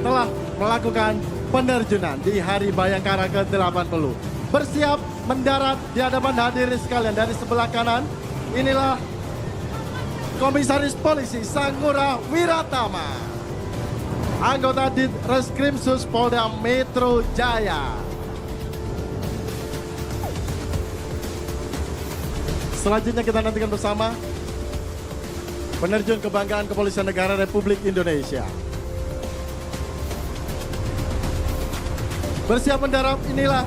telah melakukan penerjunan di Hari Bayangkara ke-80. Bersiap mendarat di hadapan hadirin sekalian. Dari sebelah kanan, inilah Komisaris Polisi Sangura Wiratama, anggota Ditreskrimsus Polda Metro Jaya. Selanjutnya kita nantikan bersama penerjun kebanggaan Kepolisian Negara Republik Indonesia. Bersiap mendarat inilah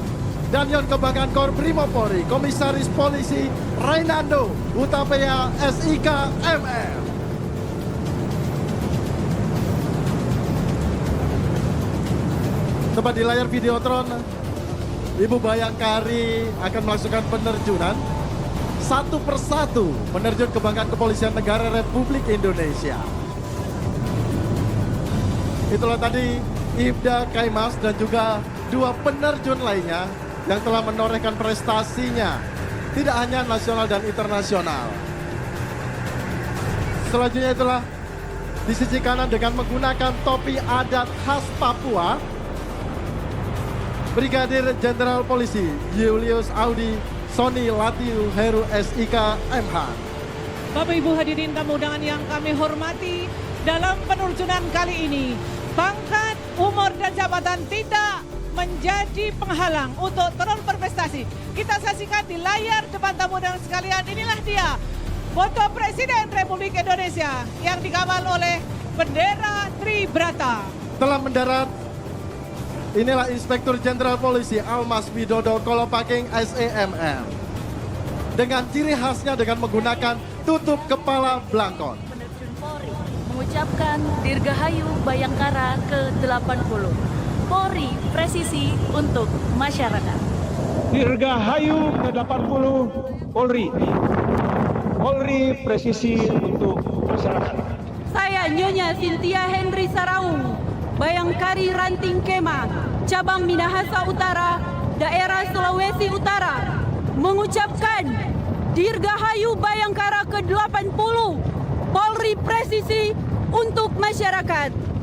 Danyon Kebanggaan Korbrimopolri, Komisaris Polisi Rainando Hutapea SIK MM. Tepat di layar Videotron, Ibu Bayangkari akan melakukan penerjunan satu persatu penerjun kebanggaan Kepolisian Negara Republik Indonesia. Itulah tadi Ibda Kaimas dan juga dua penerjun lainnya yang telah menorehkan prestasinya, tidak hanya nasional dan internasional. Selanjutnya itulah di sisi kanan dengan menggunakan topi adat khas Papua, Brigadir Jenderal Polisi Julius Audi Sony Latiu Heru SIK MH. Bapak Ibu hadirin tamu undangan yang kami hormati, dalam penerjunan kali ini pangkat, umur dan jabatan tidak menjadi penghalang untuk terus berprestasi. Kita saksikan di layar depan tamu undangan sekalian, inilah dia foto Presiden Republik Indonesia yang dikawal oleh bendera Tribrata. Telah mendarat, inilah Inspektur Jenderal Polisi Almas Widodo Kolopaking SEMM. Dengan ciri khasnya dengan menggunakan tutup kepala belangkon. Penerjun Polri mengucapkan Dirgahayu Bayangkara ke-80. Polri presisi untuk masyarakat. Dirgahayu ke-80 Polri. Polri presisi untuk masyarakat. Saya Nyonya Cynthia Henry Saraung, Bayangkari Ranting Kema, Cabang Minahasa Utara, Daerah Sulawesi Utara, mengucapkan Dirgahayu Bayangkara ke-80, Polri presisi untuk masyarakat.